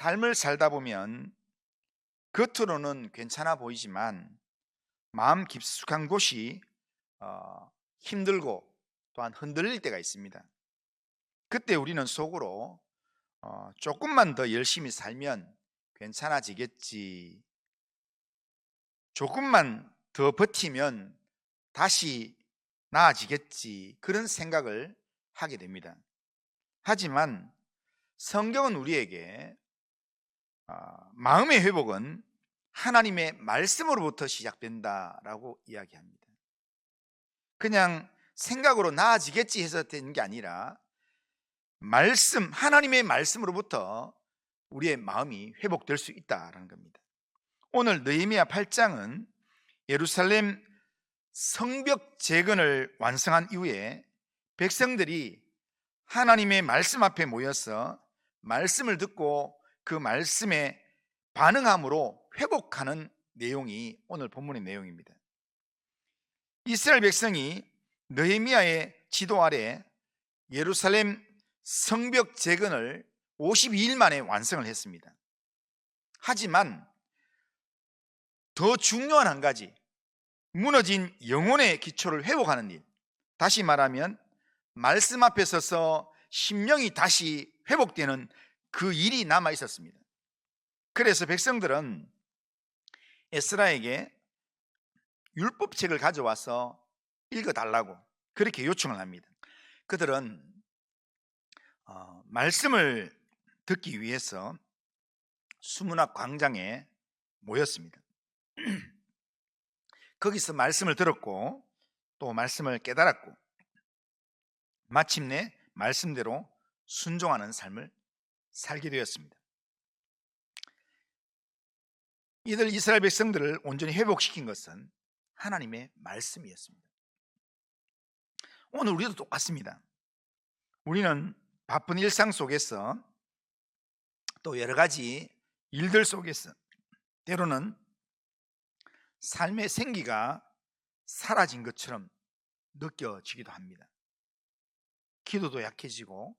삶을 살다 보면 겉으로는 괜찮아 보이지만 마음 깊숙한 곳이 힘들고 또한 흔들릴 때가 있습니다. 그때 우리는 속으로 조금만 더 열심히 살면 괜찮아지겠지, 조금만 더 버티면 다시 나아지겠지, 그런 생각을 하게 됩니다. 하지만 성경은 우리에게 마음의 회복은 하나님의 말씀으로부터 시작된다라고 이야기합니다. 그냥 생각으로 나아지겠지 해서 되는 게 아니라 하나님의 말씀으로부터 우리의 마음이 회복될 수 있다라는 겁니다. 오늘 느헤미야 8장은 예루살렘 성벽 재건을 완성한 이후에 백성들이 하나님의 말씀 앞에 모여서 말씀을 듣고 그 말씀에 반응함으로 회복하는 내용이 오늘 본문의 내용입니다. 이스라엘 백성이 느헤미야의 지도 아래 예루살렘 성벽 재건을 52일 만에 완성을 했습니다. 하지만 더 중요한 한 가지, 무너진 영혼의 기초를 회복하는 일, 다시 말하면 말씀 앞에 서서 심령이 다시 회복되는 그 일이 남아 있었습니다. 그래서 백성들은 에스라에게 율법책을 가져와서 읽어달라고 그렇게 요청을 합니다. 그들은 말씀을 듣기 위해서 수문학 광장에 모였습니다. 거기서 말씀을 들었고 또 말씀을 깨달았고 마침내 말씀대로 순종하는 삶을 살게 되었습니다. 이들 이스라엘 백성들을 온전히 회복시킨 것은 하나님의 말씀이었습니다. 오늘 우리도 똑같습니다. 우리는 바쁜 일상 속에서 또 여러 가지 일들 속에서 때로는 삶의 생기가 사라진 것처럼 느껴지기도 합니다. 기도도 약해지고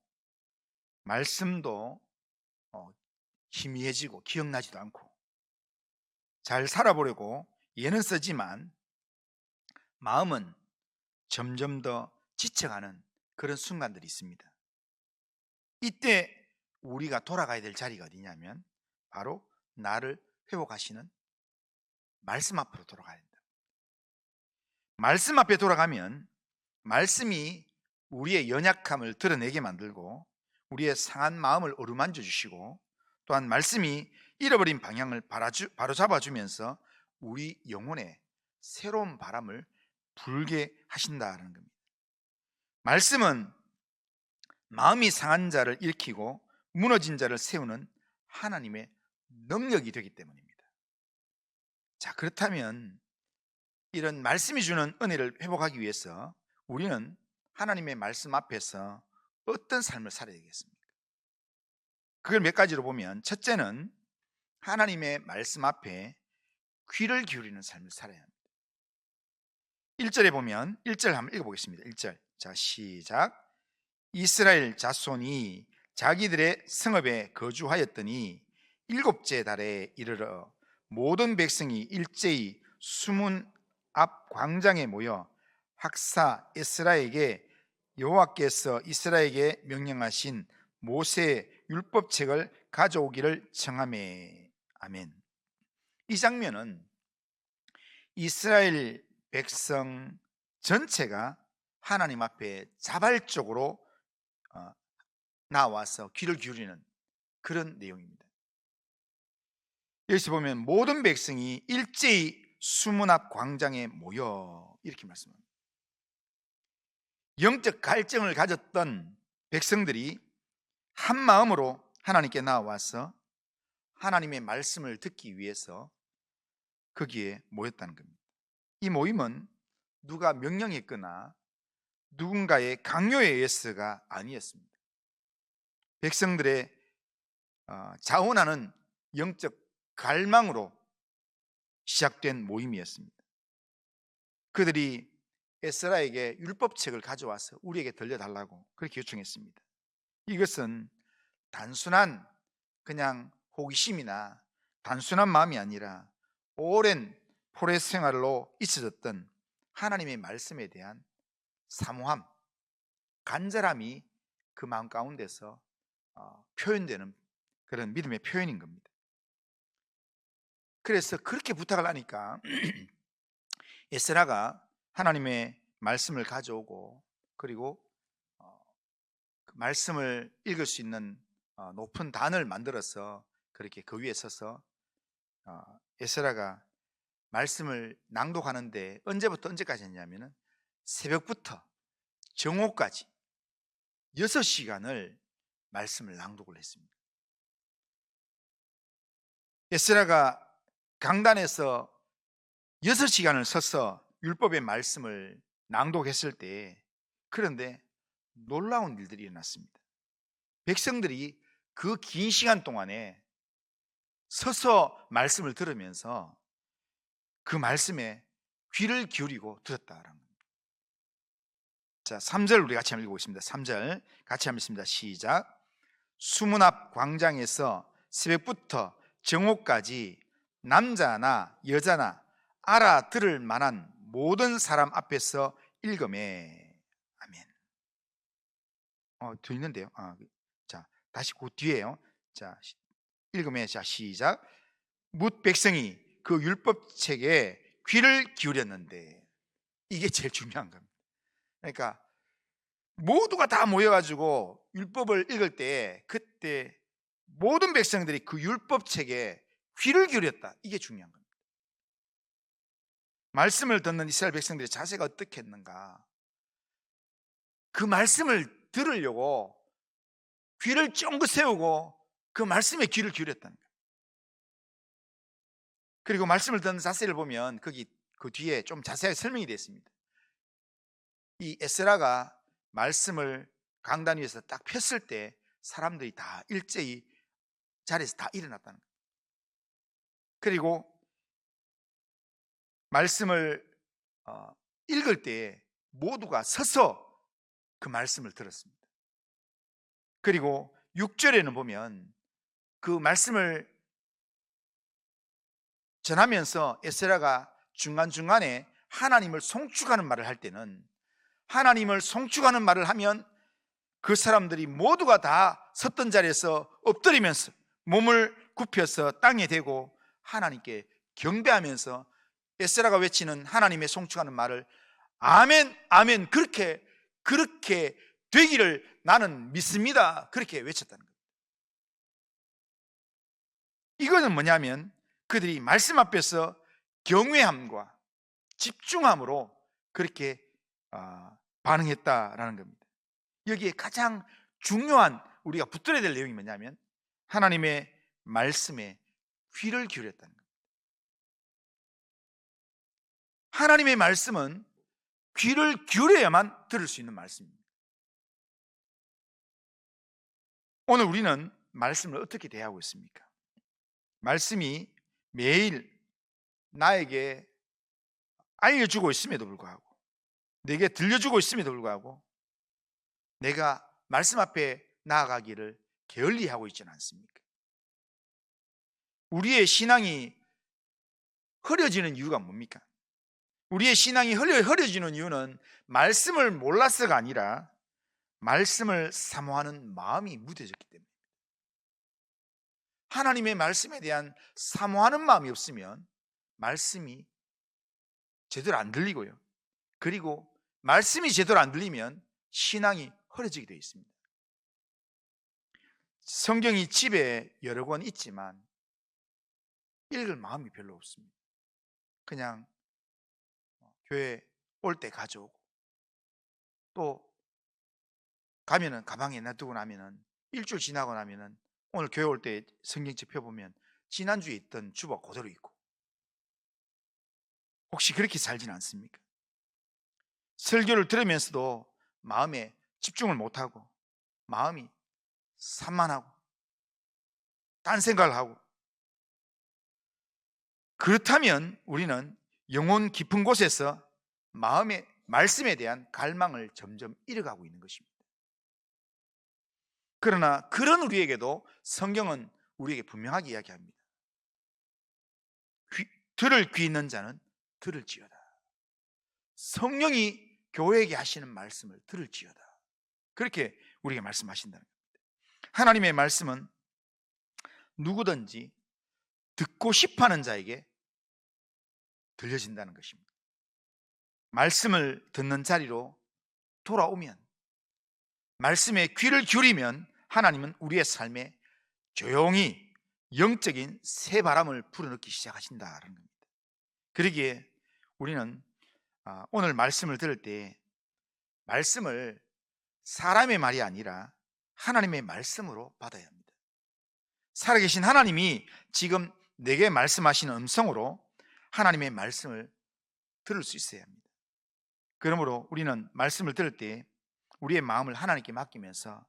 말씀도 희미해지고 기억나지도 않고 잘 살아보려고 예는 쓰지만 마음은 점점 더 지쳐가는 그런 순간들이 있습니다. 이때 우리가 돌아가야 될 자리가 어디냐면 바로 나를 회복하시는 말씀 앞으로 돌아가야 된다. 말씀 앞에 돌아가면 말씀이 우리의 연약함을 드러내게 만들고 우리의 상한 마음을 어루만져 주시고 또한 말씀이 잃어버린 방향을 바로잡아주면서 우리 영혼에 새로운 바람을 불게 하신다는 겁니다. 말씀은 마음이 상한 자를 일으키고 무너진 자를 세우는 하나님의 능력이 되기 때문입니다. 자, 그렇다면 이런 말씀이 주는 은혜를 회복하기 위해서 우리는 하나님의 말씀 앞에서 어떤 삶을 살아야 되겠습니까? 그걸 몇 가지로 보면, 첫째는 하나님의 말씀 앞에 귀를 기울이는 삶을 살아야 합니다. 1절에 보면 1절 한번 읽어보겠습니다. 1절, 자 시작. 이스라엘 자손이 자기들의 성읍에 거주하였더니 일곱째 달에 이르러 모든 백성이 일제히 수문 앞 광장에 모여 학사 에스라에게 여호와께서 이스라엘에게 명령하신 모세 율법책을 가져오기를 청하매. 아멘. 이 장면은 이스라엘 백성 전체가 하나님 앞에 자발적으로 나와서 귀를 기울이는 그런 내용입니다. 여기서 보면 모든 백성이 일제히 수문 앞 광장에 모여 이렇게 말씀합니다. 영적 갈증을 가졌던 백성들이 한 마음으로 하나님께 나와서 하나님의 말씀을 듣기 위해서 거기에 모였다는 겁니다. 이 모임은 누가 명령했거나 누군가의 강요에 의해서가 아니었습니다. 백성들의 자원하는 영적 갈망으로 시작된 모임이었습니다. 그들이 에스라에게 율법책을 가져와서 우리에게 들려달라고 그렇게 요청했습니다. 이것은 단순한 그냥 호기심이나 단순한 마음이 아니라 오랜 포레 생활로 있어졌던 하나님의 말씀에 대한 사모함, 간절함이 그 마음 가운데서 표현되는 그런 믿음의 표현인 겁니다. 그래서 그렇게 부탁을 하니까 에스라가 하나님의 말씀을 가져오고, 그리고 그 말씀을 읽을 수 있는 높은 단을 만들어서 그렇게 그 위에 서서 에스라가 말씀을 낭독하는데 언제부터 언제까지 했냐면은 새벽부터 정오까지 6시간을 말씀을 낭독을 했습니다. 에스라가 강단에서 6시간을 서서 율법의 말씀을 낭독했을 때, 그런데 놀라운 일들이 일어났습니다. 백성들이 그 긴 시간 동안에 서서 말씀을 들으면서 그 말씀에 귀를 기울이고 들었다라는 겁니다. 자, 3절 우리 같이 한번 읽어보겠습니다. 3절 같이 한번 읽습니다. 시작. 수문 앞 광장에서 새벽부터 정오까지 남자나 여자나 알아들을 만한 모든 사람 앞에서 읽음에. 아멘. 더 있는데요. 자, 다시 그 뒤에요. 자, 읽음에. 자, 시작. 뭇 백성이 그 율법책에 귀를 기울였는데, 이게 제일 중요한 겁니다. 그러니까 모두가 다 모여가지고 율법을 읽을 때, 그때 모든 백성들이 그 율법책에 귀를 기울였다. 이게 중요한 겁니다. 말씀을 듣는 이스라엘 백성들의 자세가 어떻게 했는가, 그 말씀을 들으려고 귀를 쫑긋 세우고 그 말씀에 귀를 기울였다는 거예요. 그리고 말씀을 듣는 자세를 보면 거기 그 뒤에 좀 자세하게 설명이 되어 있습니다. 이 에스라가 말씀을 강단 위에서 딱 폈을 때 사람들이 다 일제히 자리에서 다 일어났다는 거예요. 그리고 말씀을 읽을 때 모두가 서서 그 말씀을 들었습니다. 그리고 6절에는 보면 그 말씀을 전하면서 에스라가 중간중간에 하나님을 송축하는 말을 할 때는, 하나님을 송축하는 말을 하면 그 사람들이 모두가 다 섰던 자리에서 엎드리면서 몸을 굽혀서 땅에 대고 하나님께 경배하면서 에스라가 외치는 하나님의 송축하는 말을 아멘 아멘, 그렇게 되기를 나는 믿습니다, 그렇게 외쳤다는 겁니다. 이거는 뭐냐면 그들이 말씀 앞에서 경외함과 집중함으로 그렇게 반응했다라는 겁니다. 여기에 가장 중요한 우리가 붙들어야 될 내용이 뭐냐면 하나님의 말씀에 귀를 기울였다는 겁니다. 하나님의 말씀은 귀를 기울여야만 들을 수 있는 말씀입니다. 오늘 우리는 말씀을 어떻게 대하고 있습니까? 말씀이 매일 나에게 알려주고 있음에도 불구하고, 내게 들려주고 있음에도 불구하고 내가 말씀 앞에 나아가기를 게을리하고 있지는 않습니까? 우리의 신앙이 흐려지는 이유가 뭡니까? 우리의 신앙이 흐려지는 이유는 말씀을 몰라서가 아니라 말씀을 사모하는 마음이 무뎌졌기 때문입니다. 하나님의 말씀에 대한 사모하는 마음이 없으면 말씀이 제대로 안 들리고요, 그리고 말씀이 제대로 안 들리면 신앙이 흐려지게 되어 있습니다. 성경이 집에 여러 권 있지만 읽을 마음이 별로 없습니다. 그냥 교회 올 때 가져오고, 또 가면은 가방에 놔두고 나면은 일주일 지나고 나면은 오늘 교회 올 때 성경책 펴보면 지난주에 있던 주보 그대로 있고. 혹시 그렇게 살지는 않습니까? 설교를 들으면서도 마음에 집중을 못하고 마음이 산만하고 딴 생각을 하고, 그렇다면 우리는 영혼 깊은 곳에서 마음의 말씀에 대한 갈망을 점점 잃어가고 있는 것입니다. 그러나 그런 우리에게도 성경은 우리에게 분명하게 이야기합니다. 들을 귀 있는 자는 들을지어다. 성령이 교회에게 하시는 말씀을 들을지어다. 그렇게 우리에게 말씀하신다는 겁니다. 하나님의 말씀은 누구든지 듣고 싶어하는 자에게 들려진다는 것입니다. 말씀을 듣는 자리로 돌아오면, 말씀에 귀를 기울이면 하나님은 우리의 삶에 조용히 영적인 새바람을 불어넣기 시작하신다는 겁니다. 그러기에 우리는 오늘 말씀을 들을 때 말씀을 사람의 말이 아니라 하나님의 말씀으로 받아야 합니다. 살아계신 하나님이 지금 내게 말씀하시는 음성으로 하나님의 말씀을 들을 수 있어야 합니다. 그러므로 우리는 말씀을 들을 때 우리의 마음을 하나님께 맡기면서,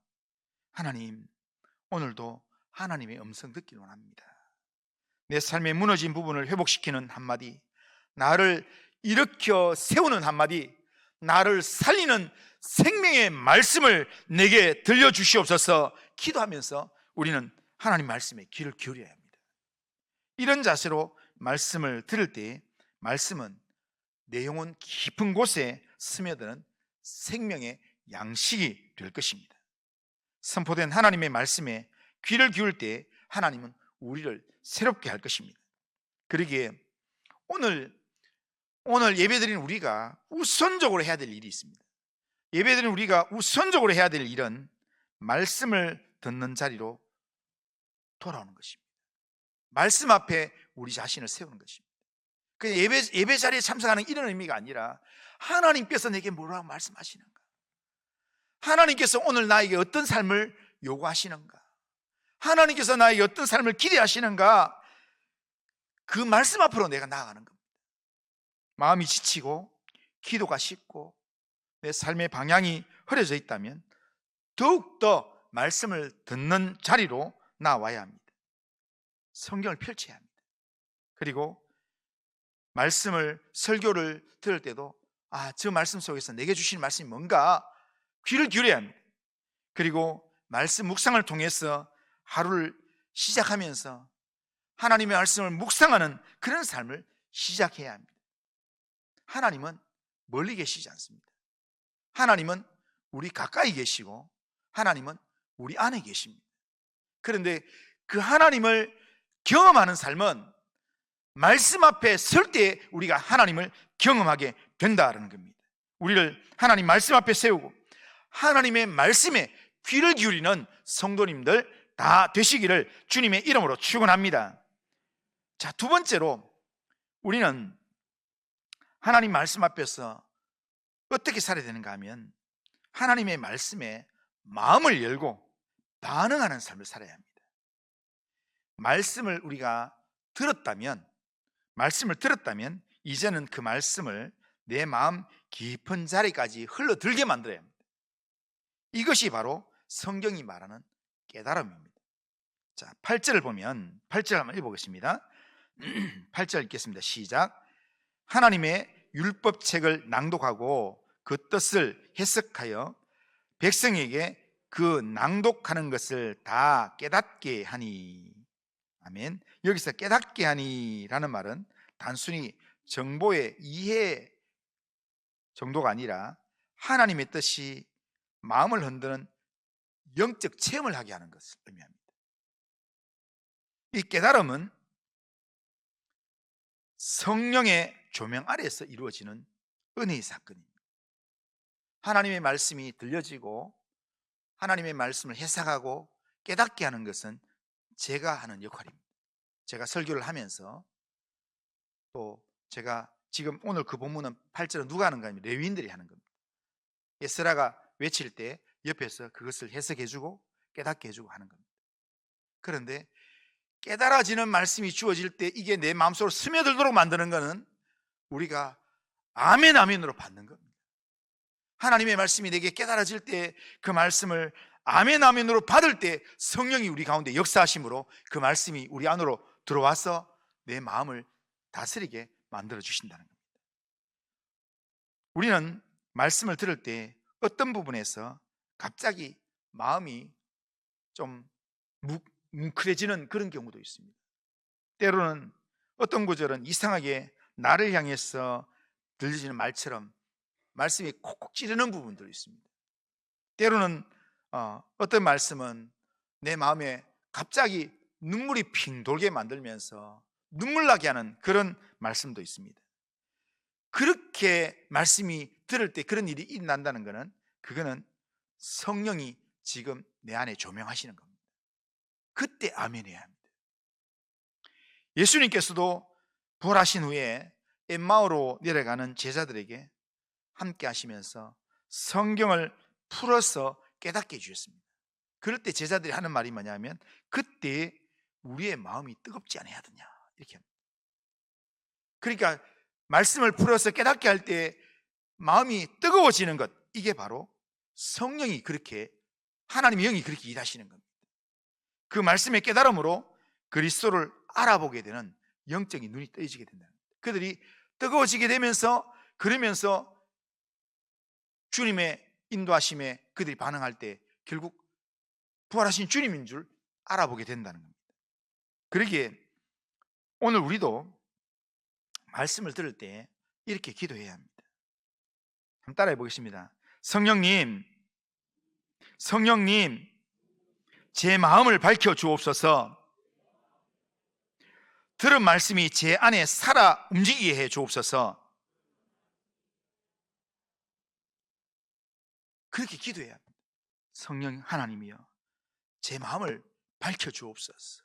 하나님, 오늘도 하나님의 음성 듣기를 원합니다. 내 삶의 무너진 부분을 회복시키는 한마디, 나를 일으켜 세우는 한마디, 나를 살리는 생명의 말씀을 내게 들려주시옵소서 기도하면서 우리는 하나님 말씀에 귀를 기울여야 합니다. 이런 자세로 말씀을 들을 때 말씀은 내 영혼 깊은 곳에 스며드는 생명의 양식이 될 것입니다. 선포된 하나님의 말씀에 귀를 기울 때 하나님은 우리를 새롭게 할 것입니다. 그러기에 오늘 예배드리는 우리가 우선적으로 해야 될 일이 있습니다. 예배드리는 우리가 우선적으로 해야 될 일은 말씀을 듣는 자리로 돌아오는 것입니다. 말씀 앞에 우리 자신을 세우는 것입니다. 그 예배 자리에 참석하는 이런 의미가 아니라 하나님께서 내게 뭐라고 말씀하시는가, 하나님께서 오늘 나에게 어떤 삶을 요구하시는가, 하나님께서 나에게 어떤 삶을 기대하시는가, 그 말씀 앞으로 내가 나아가는 겁니다. 마음이 지치고 기도가 식고 내 삶의 방향이 흐려져 있다면 더욱더 말씀을 듣는 자리로 나와야 합니다. 성경을 펼쳐야 합니다. 그리고 설교를 들을 때도 저 말씀 속에서 내게 주신 말씀이 뭔가 귀를 기울여야 합니다. 그리고 말씀 묵상을 통해서 하루를 시작하면서 하나님의 말씀을 묵상하는 그런 삶을 시작해야 합니다. 하나님은 멀리 계시지 않습니다. 하나님은 우리 가까이 계시고 하나님은 우리 안에 계십니다. 그런데 그 하나님을 경험하는 삶은 말씀 앞에 설 때 우리가 하나님을 경험하게 된다는 겁니다. 우리를 하나님 말씀 앞에 세우고 하나님의 말씀에 귀를 기울이는 성도님들 다 되시기를 주님의 이름으로 축원합니다. 자, 두 번째로 우리는 하나님 말씀 앞에서 어떻게 살아야 되는가 하면 하나님의 말씀에 마음을 열고 반응하는 삶을 살아야 합니다. 말씀을 들었다면 이제는 그 말씀을 내 마음 깊은 자리까지 흘러들게 만들어야 합니다. 이것이 바로 성경이 말하는 깨달음입니다. 자, 8절을 보면 8절 한번 읽어보겠습니다. 8절 읽겠습니다. 시작. 하나님의 율법책을 낭독하고 그 뜻을 해석하여 백성에게 그 낭독하는 것을 다 깨닫게 하니. 아멘. 여기서 깨닫게 하니라는 말은 단순히 정보의 이해 정도가 아니라 하나님의 뜻이 마음을 흔드는 영적 체험을 하게 하는 것을 의미합니다. 이 깨달음은 성령의 조명 아래에서 이루어지는 은혜의 사건입니다. 하나님의 말씀이 들려지고 하나님의 말씀을 해석하고 깨닫게 하는 것은 제가 하는 역할입니다. 제가 설교를 하면서 또 제가 지금 오늘 그 본문은 8절은 누가 하는가 하면 레위인들이 하는 겁니다. 에스라가 외칠 때 옆에서 그것을 해석해주고 깨닫게 해주고 하는 겁니다. 그런데 깨달아지는 말씀이 주어질 때 이게 내 마음속으로 스며들도록 만드는 것은 우리가 아멘 아멘으로 받는 겁니다. 하나님의 말씀이 내게 깨달아질 때 그 말씀을 아멘 아멘으로 받을 때 성령이 우리 가운데 역사하심으로 그 말씀이 우리 안으로 들어와서 내 마음을 다스리게 만들어 주신다는 겁니다. 우리는 말씀을 들을 때 어떤 부분에서 갑자기 마음이 좀 뭉클해지는 그런 경우도 있습니다. 때로는 어떤 구절은 이상하게 나를 향해서 들려지는 말처럼 말씀이 콕콕 찌르는 부분도 있습니다. 때로는 어떤 말씀은 내 마음에 갑자기 눈물이 핑 돌게 만들면서 눈물 나게 하는 그런 말씀도 있습니다. 그렇게 말씀이 들을 때 그런 일이 일어난다는 것은 그거는 성령이 지금 내 안에 조명하시는 겁니다. 그때 아멘 해야 합니다. 예수님께서도 부활하신 후에 엠마오로 내려가는 제자들에게 함께 하시면서 성경을 풀어서 깨닫게 해주셨습니다. 그럴 때 제자들이 하는 말이 뭐냐면 그때 우리의 마음이 뜨겁지 않아야 하느냐 이렇게 합니다. 그러니까 말씀을 풀어서 깨닫게 할 때 마음이 뜨거워지는 것, 이게 바로 성령이 그렇게, 하나님의 영이 그렇게 일하시는 겁니다. 그 말씀의 깨달음으로 그리스도를 알아보게 되는 영적인 눈이 떠지게 된다. 그들이 뜨거워지게 되면서, 그러면서 주님의 인도하심에 그들이 반응할 때 결국 부활하신 주님인 줄 알아보게 된다는 겁니다. 그러기에 오늘 우리도 말씀을 들을 때 이렇게 기도해야 합니다. 한번 따라해 보겠습니다. 성령님, 제 마음을 밝혀 주옵소서. 들은 말씀이 제 안에 살아 움직이게 해 주옵소서. 그렇게 기도해야 합니다. 성령 하나님이여, 제 마음을 밝혀 주옵소서.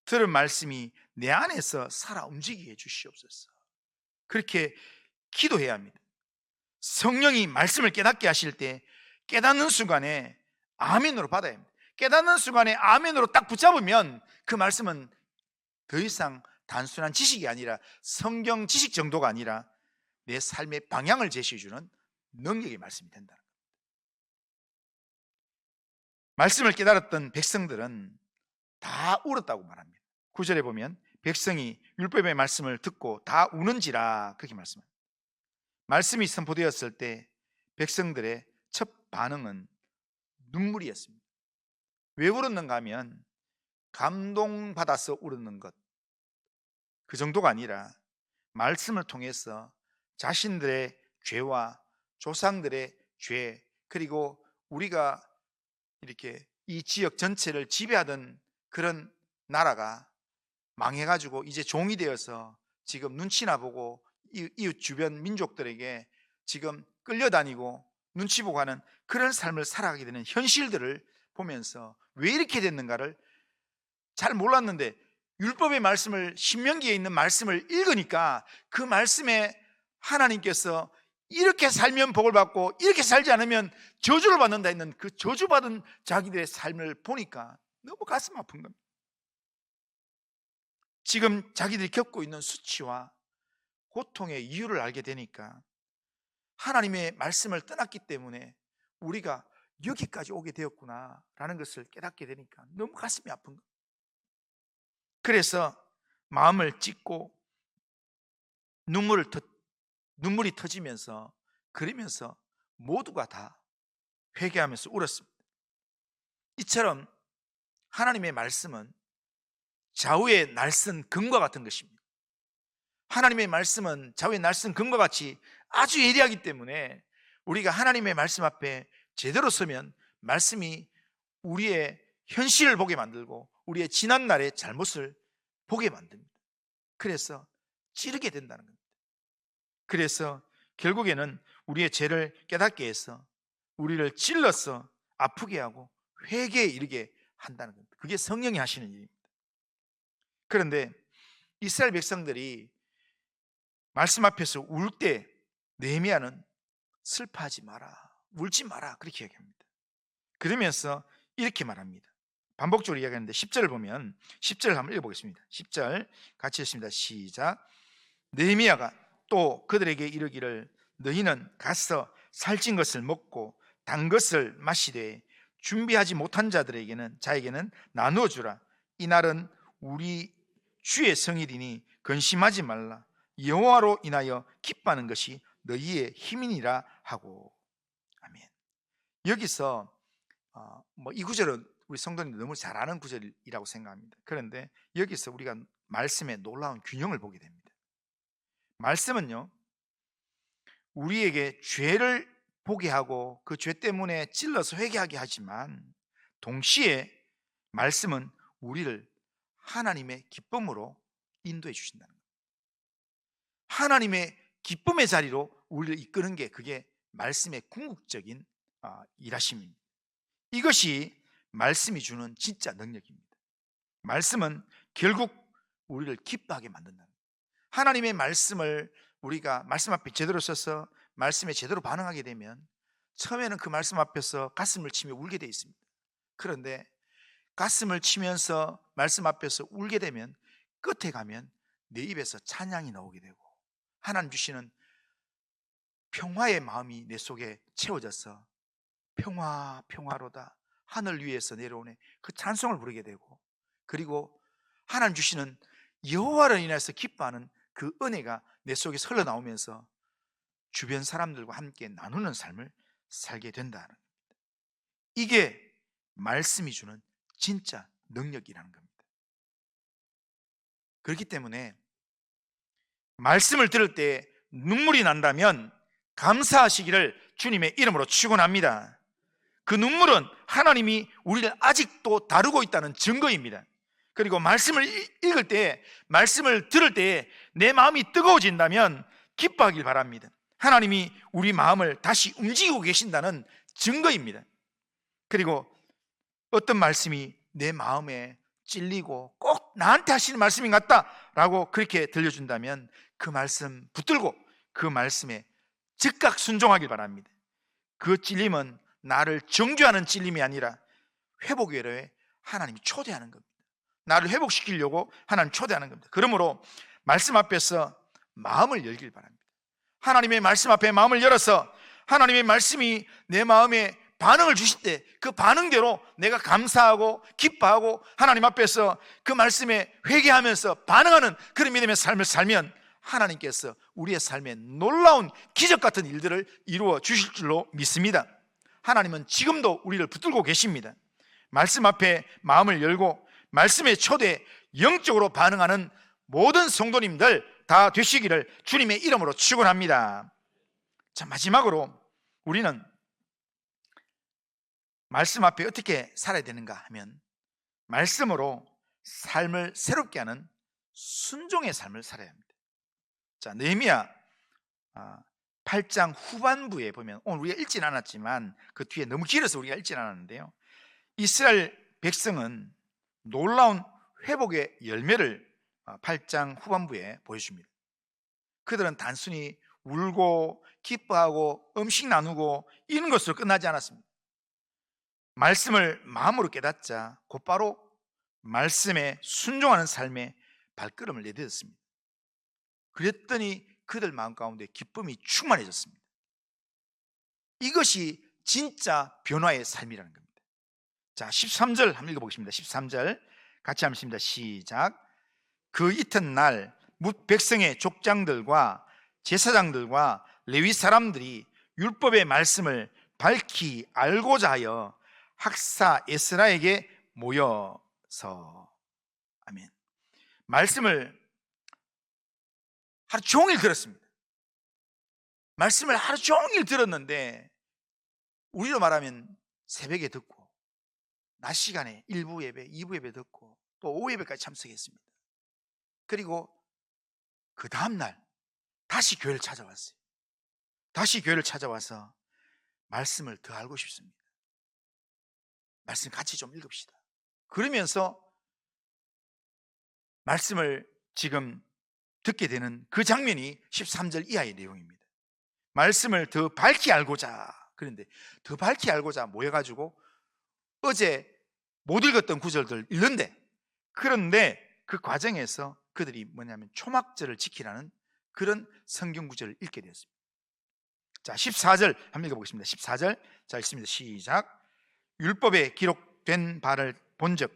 들은 말씀이 내 안에서 살아 움직이게 해 주시옵소서. 그렇게 기도해야 합니다. 성령이 말씀을 깨닫게 하실 때 깨닫는 순간에 아멘으로 받아야 합니다. 깨닫는 순간에 아멘으로 딱 붙잡으면 그 말씀은 더 이상 단순한 지식이 아니라, 성경 지식 정도가 아니라 내 삶의 방향을 제시해주는 능력의 말씀이 된다는 겁니다. 말씀을 깨달았던 백성들은 다 울었다고 말합니다. 9절에 보면 백성이 율법의 말씀을 듣고 다 우는지라 그렇게 말씀합니다. 말씀이 선포되었을 때 백성들의 첫 반응은 눈물이었습니다. 왜 울었는가 하면 감동받아서 울었는 것, 그 정도가 아니라 말씀을 통해서 자신들의 죄와 조상들의 죄, 그리고 우리가 이렇게 이 지역 전체를 지배하던 그런 나라가 망해가지고 이제 종이 되어서 지금 눈치나 보고 이웃 주변 민족들에게 지금 끌려다니고 눈치 보고 하는 그런 삶을 살아가게 되는 현실들을 보면서 왜 이렇게 됐는가를 잘 몰랐는데 율법의 말씀을, 신명기에 있는 말씀을 읽으니까 그 말씀에 하나님께서 이렇게 살면 복을 받고 이렇게 살지 않으면 저주를 받는다 했는 그 저주받은 자기들의 삶을 보니까 너무 가슴 아픈 겁니다. 지금 자기들이 겪고 있는 수치와 고통의 이유를 알게 되니까 하나님의 말씀을 떠났기 때문에 우리가 여기까지 오게 되었구나 라는 것을 깨닫게 되니까 너무 가슴이 아픈 겁니다. 그래서 마음을 찢고 눈물이 터지면서, 그러면서 모두가 다 회개하면서 울었습니다. 이처럼 하나님의 말씀은 좌우의 날선 금과 같은 것입니다. 하나님의 말씀은 좌우의 날선 금과 같이 아주 예리하기 때문에 우리가 하나님의 말씀 앞에 제대로 서면 말씀이 우리의 현실을 보게 만들고 우리의 지난날의 잘못을 보게 만듭니다. 그래서 찌르게 된다는 겁니다. 그래서 결국에는 우리의 죄를 깨닫게 해서 우리를 찔러서 아프게 하고 회개에 이르게 한다는 겁니다. 그게 성령이 하시는 일입니다. 그런데 이스라엘 백성들이 말씀 앞에서 울 때 느헤미야는 슬퍼하지 마라, 울지 마라 그렇게 얘기합니다. 그러면서 이렇게 말합니다. 반복적으로 이야기하는데 10절을 보면 10절을 한번 읽어보겠습니다. 10절 같이 읽습니다. 시작. 느헤미야가 또 그들에게 이르기를 너희는 가서 살찐 것을 먹고 단 것을 마시되 준비하지 못한 자에게는 나누어 주라. 이날은 우리 주의 성일이니 근심하지 말라. 여호와로 인하여 기뻐하는 것이 너희의 힘이니라 하고. 아멘. 여기서 이 구절은 우리 성도님들 너무 잘 아는 구절이라고 생각합니다. 그런데 여기서 우리가 말씀의 놀라운 균형을 보게 됩니다. 말씀은요, 우리에게 죄를 보게 하고 그 죄 때문에 찔러서 회개하게 하지만 동시에 말씀은 우리를 하나님의 기쁨으로 인도해 주신다는 거예요. 하나님의 기쁨의 자리로 우리를 이끄는 게 그게 말씀의 궁극적인 일하심입니다. 이것이 말씀이 주는 진짜 능력입니다. 말씀은 결국 우리를 기뻐하게 만든다는 거예요. 하나님의 말씀을 우리가 말씀 앞에 제대로 서서 말씀에 제대로 반응하게 되면 처음에는 그 말씀 앞에서 가슴을 치며 울게 돼 있습니다. 그런데 가슴을 치면서 말씀 앞에서 울게 되면 끝에 가면 내 입에서 찬양이 나오게 되고 하나님 주시는 평화의 마음이 내 속에 채워져서 평화 평화로다 하늘 위에서 내려오네 그 찬송을 부르게 되고, 그리고 하나님 주시는 여호와를 인해서 기뻐하는 그 은혜가 내 속에서 흘러나오면서 주변 사람들과 함께 나누는 삶을 살게 된다는 겁니다. 이게 말씀이 주는 진짜 능력이라는 겁니다. 그렇기 때문에 말씀을 들을 때 눈물이 난다면 감사하시기를 주님의 이름으로 축원합니다. 그 눈물은 하나님이 우리를 아직도 다루고 있다는 증거입니다. 그리고 말씀을 읽을 때, 말씀을 들을 때 내 마음이 뜨거워진다면 기뻐하길 바랍니다. 하나님이 우리 마음을 다시 움직이고 계신다는 증거입니다. 그리고 어떤 말씀이 내 마음에 찔리고 꼭 나한테 하시는 말씀인 것 같다라고 그렇게 들려준다면 그 말씀 붙들고 그 말씀에 즉각 순종하길 바랍니다. 그 찔림은 나를 정죄하는 찔림이 아니라 회복회로에 하나님이 초대하는 겁니다. 나를 회복시키려고 하나님 초대하는 겁니다. 그러므로 말씀 앞에서 마음을 열길 바랍니다. 하나님의 말씀 앞에 마음을 열어서 하나님의 말씀이 내 마음에 반응을 주실 때 그 반응대로 내가 감사하고 기뻐하고 하나님 앞에서 그 말씀에 회개하면서 반응하는 그런 믿음의 삶을 살면 하나님께서 우리의 삶에 놀라운 기적 같은 일들을 이루어 주실 줄로 믿습니다. 하나님은 지금도 우리를 붙들고 계십니다. 말씀 앞에 마음을 열고 말씀의 초대에 영적으로 반응하는 모든 성도님들 다 되시기를 주님의 이름으로 축원합니다. 자, 마지막으로 우리는 말씀 앞에 어떻게 살아야 되는가 하면 말씀으로 삶을 새롭게 하는 순종의 삶을 살아야 합니다. 자, 느헤미야 8장 후반부에 보면 오늘 우리가 읽진 않았지만 그 뒤에 너무 길어서 우리가 읽진 않았는데요, 이스라엘 백성은 놀라운 회복의 열매를 8장 후반부에 보여줍니다. 그들은 단순히 울고 기뻐하고 음식 나누고 이런 것으로 끝나지 않았습니다. 말씀을 마음으로 깨닫자 곧바로 말씀에 순종하는 삶에 발걸음을 내딛었습니다. 그랬더니 그들 마음 가운데 기쁨이 충만해졌습니다. 이것이 진짜 변화의 삶이라는 겁니다. 자, 13절 한번 읽어보겠습니다. 13절 같이 한번 읽습니다. 시작. 그 이튿날 뭇 백성의 족장들과 제사장들과 레위 사람들이 율법의 말씀을 밝히 알고자 하여 학사 에스라에게 모여서, 아멘. 말씀을 하루 종일 들었습니다. 말씀을 하루 종일 들었는데 우리로 말하면 새벽에 듣고 낮 시간에 1부 예배, 2부 예배 듣고 또 오후 예배까지 참석했습니다. 그리고 그 다음날 다시 교회를 찾아왔어요. 다시 교회를 찾아와서 말씀을 더 알고 싶습니다. 말씀 같이 좀 읽읍시다. 그러면서 말씀을 지금 듣게 되는 그 장면이 13절 이하의 내용입니다. 말씀을 더 밝히 알고자, 그런데 더 밝히 알고자 모여가지고 어제 못 읽었던 구절들 읽는데, 그런데 그 과정에서 그들이 뭐냐면 초막절을 지키라는 그런 성경 구절을 읽게 되었습니다. 자, 14절 한번 읽어보겠습니다. 14절 자, 읽습니다. 시작. 율법에 기록된 바를 본즉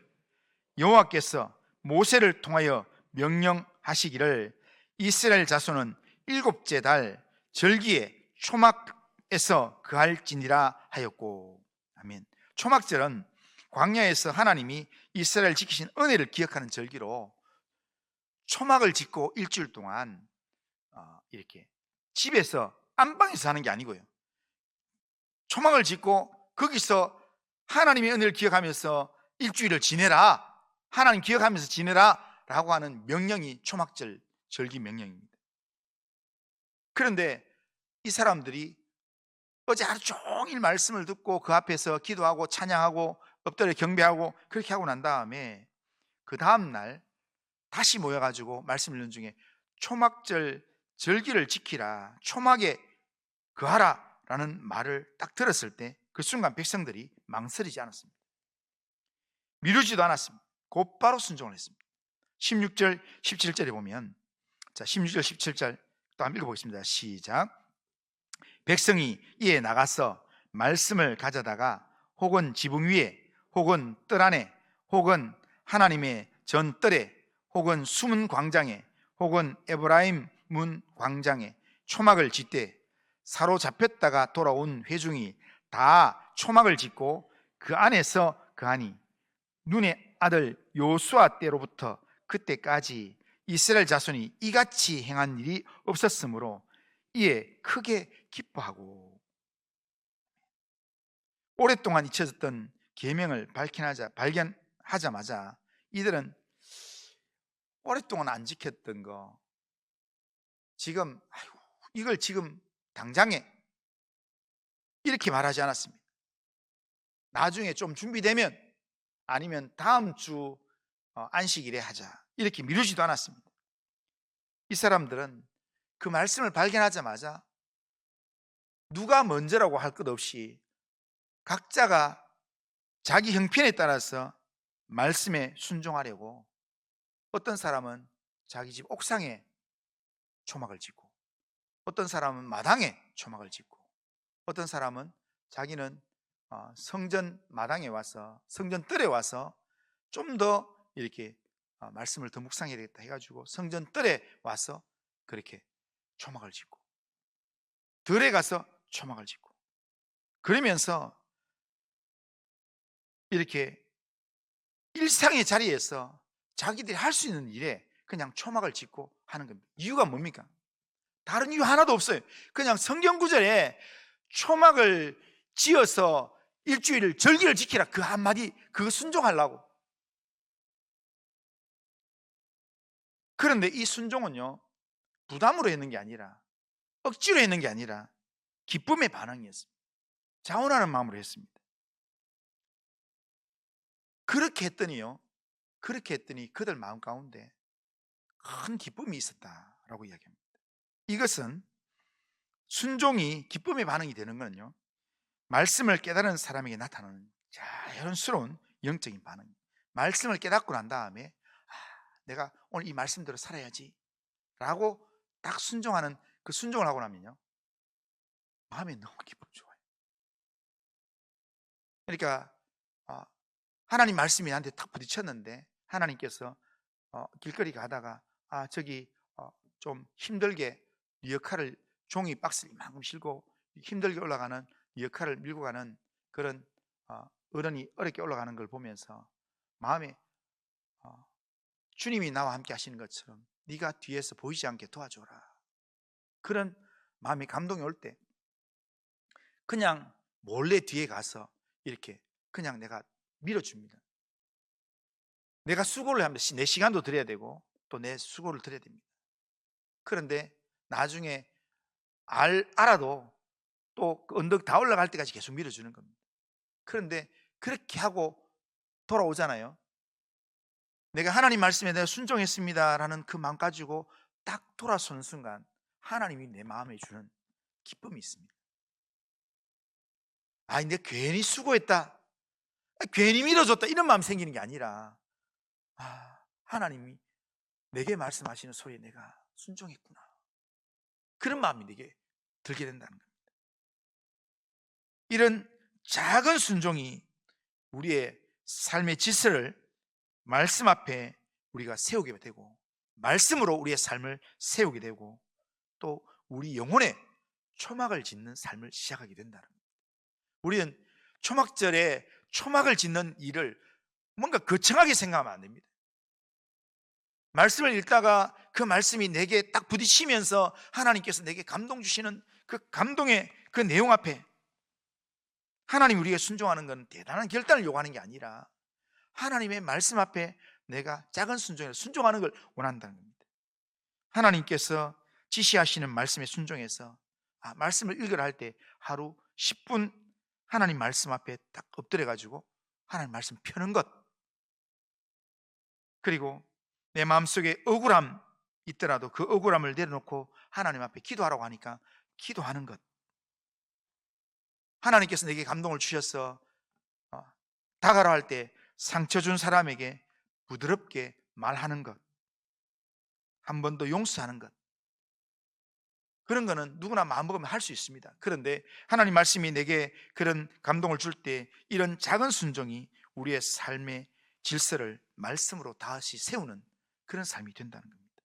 여호와께서 모세를 통하여 명령하시기를 이스라엘 자손은 7째 달 절기에 초막에서 거할지니라 하였고, 아멘. 초막절은 광야에서 하나님이 이스라엘 지키신 은혜를 기억하는 절기로 초막을 짓고 일주일 동안 이렇게 집에서 안방에서 하는 게 아니고요, 초막을 짓고 거기서 하나님의 은혜를 기억하면서 일주일을 지내라, 하나님 기억하면서 지내라 라고 하는 명령이 초막절 절기 명령입니다. 그런데 이 사람들이 어제 하루 종일 말씀을 듣고 그 앞에서 기도하고 찬양하고 엎드려 경배하고 그렇게 하고 난 다음에 그 다음날 다시 모여가지고 말씀 읽는 중에 초막절 절기를 지키라, 초막에 거하라 라는 말을 딱 들었을 때 그 순간 백성들이 망설이지 않았습니다. 미루지도 않았습니다. 곧바로 순종을 했습니다. 16절 17절에 보면, 자 16절 17절 또 한번 읽어보겠습니다. 시작. 백성이 이에 나가서 말씀을 가져다가 혹은 지붕 위에 혹은 뜰 안에 혹은 하나님의 전뜰에 혹은 숨은 광장에 혹은 에브라임 문 광장에 초막을 짓되 사로잡혔다가 돌아온 회중이 다 초막을 짓고 그 안에서 거하니 눈의 아들 요수아 때로부터 그때까지 이스라엘 자손이 이같이 행한 일이 없었으므로 이에 크게 기뻐하고, 오랫동안 잊혀졌던 계명을 발견하자마자 이들은 오랫동안 안 지켰던 거 지금 이걸 지금 당장에 이렇게 말하지 않았습니다. 나중에 좀 준비되면, 아니면 다음 주 안식일에 하자, 이렇게 미루지도 않았습니다. 이 사람들은 그 말씀을 발견하자마자 누가 먼저라고 할 것 없이 각자가 자기 형편에 따라서 말씀에 순종하려고, 어떤 사람은 자기 집 옥상에 초막을 짓고, 어떤 사람은 마당에 초막을 짓고, 어떤 사람은 자기는 성전 마당에 와서, 성전 뜰에 와서 좀 더 이렇게 말씀을 더 묵상해야 되겠다 해가지고 성전 뜰에 와서 그렇게 초막을 짓고, 들에 가서 초막을 짓고, 그러면서 이렇게 일상의 자리에서 자기들이 할 수 있는 일에 그냥 초막을 짓고 하는 겁니다. 이유가 뭡니까? 다른 이유 하나도 없어요. 그냥 성경 구절에 초막을 지어서 일주일 절기를 지키라, 그 한마디, 그거 순종하려고. 그런데 이 순종은요, 부담으로 했는 게 아니라, 억지로 했는 게 아니라 기쁨의 반응이었습니다. 자원하는 마음으로 했습니다. 그렇게 했더니 그들 마음 가운데 큰 기쁨이 있었다라고 이야기합니다. 이것은 순종이 기쁨의 반응이 되는 것은요, 말씀을 깨달은 사람에게 나타나는 자연스러운 영적인 반응입니다. 말씀을 깨닫고 난 다음에 내가 오늘 이 말씀대로 살아야지 라고 딱 순종하는, 그 순종을 하고 나면요, 마음이 너무 기분 좋아요. 그러니까 하나님 말씀이 나한테 탁 부딪혔는데 하나님께서 길거리 가다가 저기 좀 힘들게 네 역할을, 종이 박스를 이만큼 싣고 힘들게 올라가는 네 역할을 밀고 가는 그런 어른이 어렵게 올라가는 걸 보면서 마음에 주님이 나와 함께 하시는 것처럼 네가 뒤에서 보이지 않게 도와줘라, 그런 마음의 감동이 올 때 그냥 몰래 뒤에 가서 이렇게 그냥 내가 밀어줍니다. 내가 수고를 하면 내 시간도 드려야 되고 또 내 수고를 드려야 됩니다. 그런데 나중에 알아도 또 그 언덕 다 올라갈 때까지 계속 밀어주는 겁니다. 그런데 그렇게 하고 돌아오잖아요. 내가 하나님 말씀에 내가 순종했습니다 라는 그 마음 가지고 딱 돌아서는 순간 하나님이 내 마음에 주는 기쁨이 있습니다. 내가 괜히 수고했다, 괜히 밀어줬다, 이런 마음 생기는 게 아니라 하나님이 내게 말씀하시는 소리에 내가 순종했구나, 그런 마음이 내게 들게 된다는 겁니다. 이런 작은 순종이 우리의 삶의 질서를 말씀 앞에 우리가 세우게 되고, 말씀으로 우리의 삶을 세우게 되고, 또 우리 영혼에 초막을 짓는 삶을 시작하게 된다는 겁니다. 우리는 초막절에 초막을 짓는 일을 뭔가 거창하게 생각하면 안 됩니다. 말씀을 읽다가 그 말씀이 내게 딱 부딪히면서 하나님께서 내게 감동 주시는 그 감동의 그 내용 앞에 하나님 우리에게 순종하는 건 대단한 결단을 요구하는 게 아니라 하나님의 말씀 앞에 내가 작은 순종에 순종하는 걸 원한다는 겁니다. 하나님께서 지시하시는 말씀에 순종해서 말씀을 읽으라 할 때 하루 10분 하나님 말씀 앞에 딱 엎드려 가지고 하나님 말씀 펴는 것, 그리고 내 마음속에 억울함 있더라도 그 억울함을 내려놓고 하나님 앞에 기도하라고 하니까 기도하는 것, 하나님께서 내게 감동을 주셔서 다가라 할 때 상처 준 사람에게 부드럽게 말하는 것, 한 번 더 용서하는 것, 그런 거는 누구나 마음먹으면 할 수 있습니다. 그런데 하나님 말씀이 내게 그런 감동을 줄 때 이런 작은 순종이 우리의 삶의 질서를 말씀으로 다시 세우는 그런 삶이 된다는 겁니다.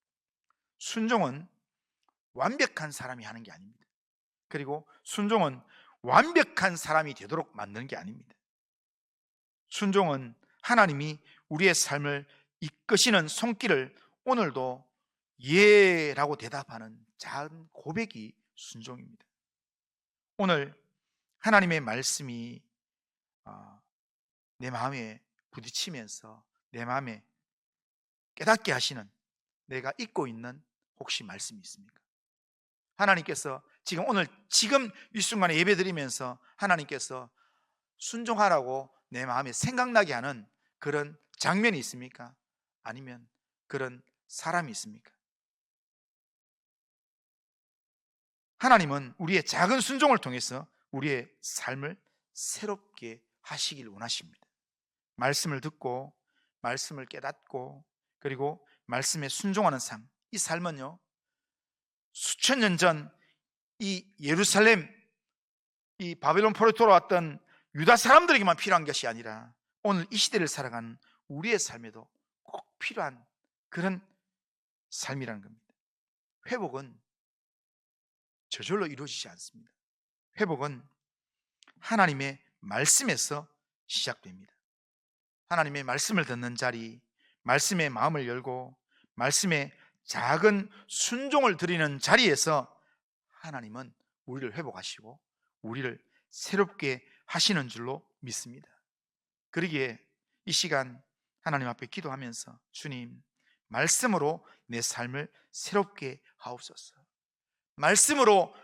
순종은 완벽한 사람이 하는 게 아닙니다. 그리고 순종은 완벽한 사람이 되도록 만드는 게 아닙니다. 순종은 하나님이 우리의 삶을 이끄시는 손길을 오늘도 예라고 대답하는 작은 고백이 순종입니다. 오늘 하나님의 말씀이 내 마음에 부딪히면서 내 마음에 깨닫게 하시는, 내가 잊고 있는 혹시 말씀이 있습니까? 하나님께서 지금 이 순간에 예배 드리면서 하나님께서 순종하라고 내 마음에 생각나게 하는 그런 장면이 있습니까? 아니면 그런 사람이 있습니까? 하나님은 우리의 작은 순종을 통해서 우리의 삶을 새롭게 하시길 원하십니다. 말씀을 듣고 말씀을 깨닫고 그리고 말씀에 순종하는 삶, 이 삶은요, 수천 년 전 이 예루살렘, 이 바벨론 포로 돌아왔던 유다 사람들에게만 필요한 것이 아니라 오늘 이 시대를 살아가는 우리의 삶에도 꼭 필요한 그런 삶이라는 겁니다. 회복은 저절로 이루어지지 않습니다. 회복은 하나님의 말씀에서 시작됩니다. 하나님의 말씀을 듣는 자리, 말씀의 마음을 열고 말씀에 작은 순종을 드리는 자리에서 하나님은 우리를 회복하시고 우리를 새롭게 하시는 줄로 믿습니다. 그러기에 이 시간 하나님 앞에 기도하면서 주님, 말씀으로 내 삶을 새롭게 하옵소서. 말씀으로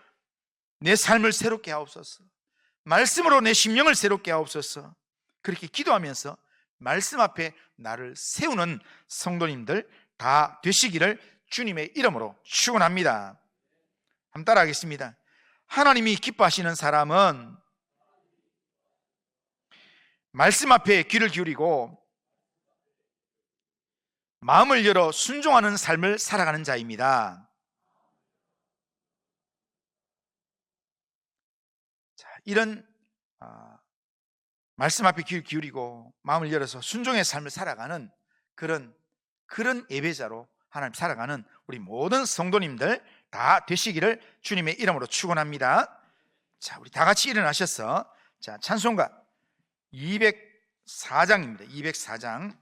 내 삶을 새롭게 하옵소서. 말씀으로 내 심령을 새롭게 하옵소서. 그렇게 기도하면서 말씀 앞에 나를 세우는 성도님들 다 되시기를 주님의 이름으로 축원합니다. 한번 따라하겠습니다. 하나님이 기뻐하시는 사람은 말씀 앞에 귀를 기울이고 마음을 열어 순종하는 삶을 살아가는 자입니다. 자, 이런 말씀 앞에 귀를 기울이고 마음을 열어서 순종의 삶을 살아가는 그런 예배자로 하나님 살아가는 우리 모든 성도님들 다 되시기를 주님의 이름으로 축원합니다. 자, 우리 다 같이 일어나셔서 자, 찬송가 204장입니다. 204장.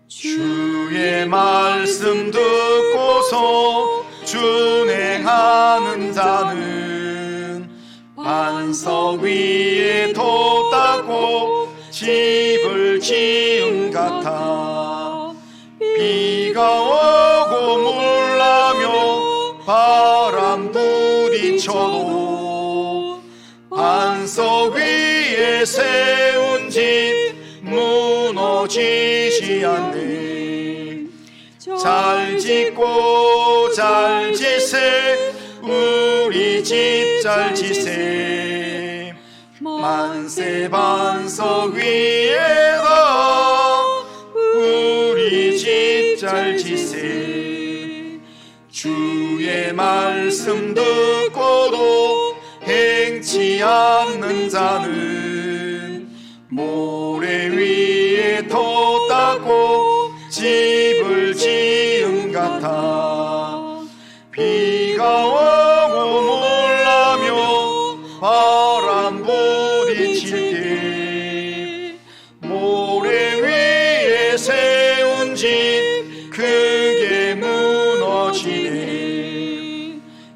주의 말씀 듣고서 준행하는 자는 반석 위에 돋았고 집을 지은 같아. 비가 오고 물나며 바람 부딪혀도 반석 위에 세운 집 무너지지 않네. 잘 짓고 잘 지세 우리 집 잘 지세. 만세 반석 위에다 우리 집 잘 지세. 주의 말씀 듣고도 행치 않는 자는 모래 위에 돋았고 같아. 비가 오고 몰라며 바람 부딪힐 때 모래 위에 세운 집 크게 무너지네.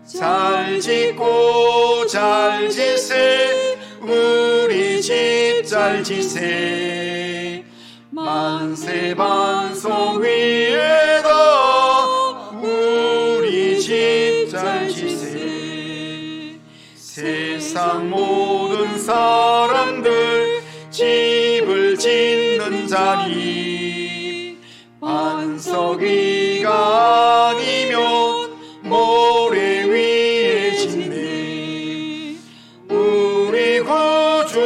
잘 짓고 잘 지세 우리 집 잘 지세. 만세 반석 위에다 우리 집 잘 지세. 세상 모든 사람들 집을 짓는 자리 반석 위가 아니면 모래 위에 짓네. 우리 구주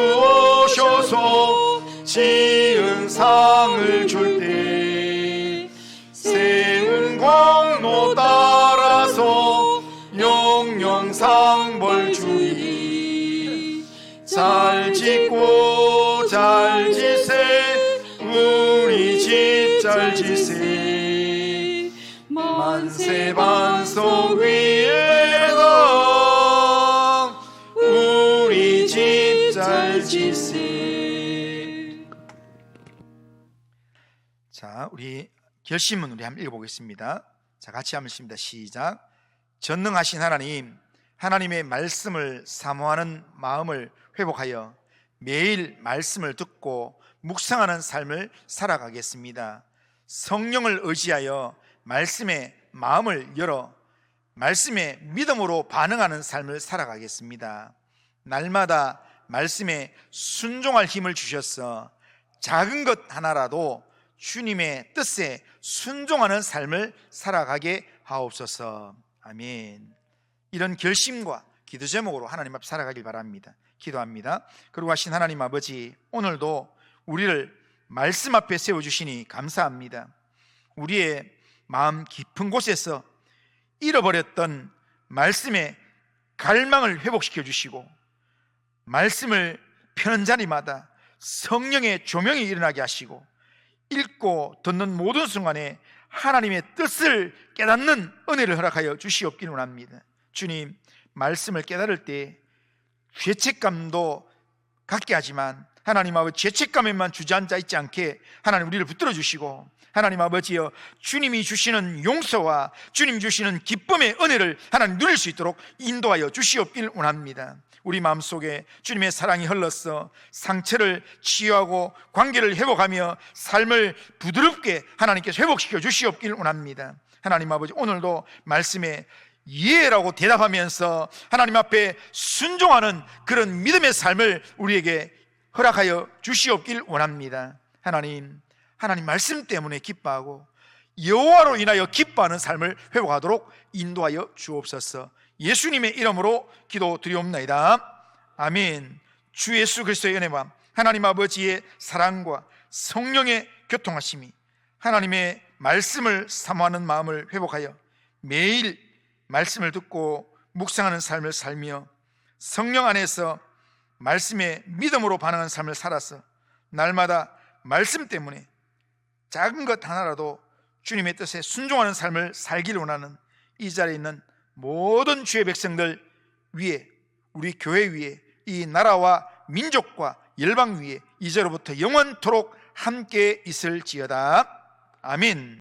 오셔서 지은 상을 줄 때 세운 공로 따라서 영영상 벌 주리. 잘 짓고 잘 지세 우리 집 잘 지세. 만세 반석 위에다 우리 집 잘 지세. 자, 우리 결심은 우리 한번 읽어보겠습니다. 자, 같이 한번 읽습니다. 시작. 전능하신 하나님, 하나님의 말씀을 사모하는 마음을 회복하여 매일 말씀을 듣고 묵상하는 삶을 살아가겠습니다. 성령을 의지하여 말씀에 마음을 열어 말씀에 믿음으로 반응하는 삶을 살아가겠습니다. 날마다 말씀에 순종할 힘을 주셔서 작은 것 하나라도 주님의 뜻에 순종하는 삶을 살아가게 하옵소서. 아멘. 이런 결심과 기도 제목으로 하나님 앞 살아가길 바랍니다. 기도합니다. 그리고 하신 하나님 아버지, 오늘도 우리를 말씀 앞에 세워주시니 감사합니다. 우리의 마음 깊은 곳에서 잃어버렸던 말씀의 갈망을 회복시켜 주시고 말씀을 펴는 자리마다 성령의 조명이 일어나게 하시고 읽고 듣는 모든 순간에 하나님의 뜻을 깨닫는 은혜를 허락하여 주시옵기를 원합니다. 주님, 말씀을 깨달을 때 죄책감도 갖게 하지만 하나님 아버지, 죄책감에만 주저앉아 있지 않게 하나님 우리를 붙들어 주시고 하나님 아버지여, 주님이 주시는 용서와 주님 주시는 기쁨의 은혜를 하나님 누릴 수 있도록 인도하여 주시옵기를 원합니다. 우리 마음속에 주님의 사랑이 흘러서 상처를 치유하고 관계를 회복하며 삶을 부드럽게 하나님께서 회복시켜 주시옵기를 원합니다. 하나님 아버지, 오늘도 말씀에 예라고 대답하면서 하나님 앞에 순종하는 그런 믿음의 삶을 우리에게 허락하여 주시옵길 원합니다. 하나님 말씀 때문에 기뻐하고 여호와로 인하여 기뻐하는 삶을 회복하도록 인도하여 주옵소서. 예수님의 이름으로 기도드리옵나이다. 아멘. 주 예수 그리스도의 은혜와 하나님 아버지의 사랑과 성령의 교통하심이 하나님의 말씀을 사모하는 마음을 회복하여 매일 말씀을 듣고 묵상하는 삶을 살며 성령 안에서 말씀에 믿음으로 반응하는 삶을 살아서 날마다 말씀 때문에 작은 것 하나라도 주님의 뜻에 순종하는 삶을 살기를 원하는 이 자리에 있는 모든 주의 백성들 위에, 우리 교회 위에, 이 나라와 민족과 열방 위에 이제로부터 영원토록 함께 있을지어다. 아멘.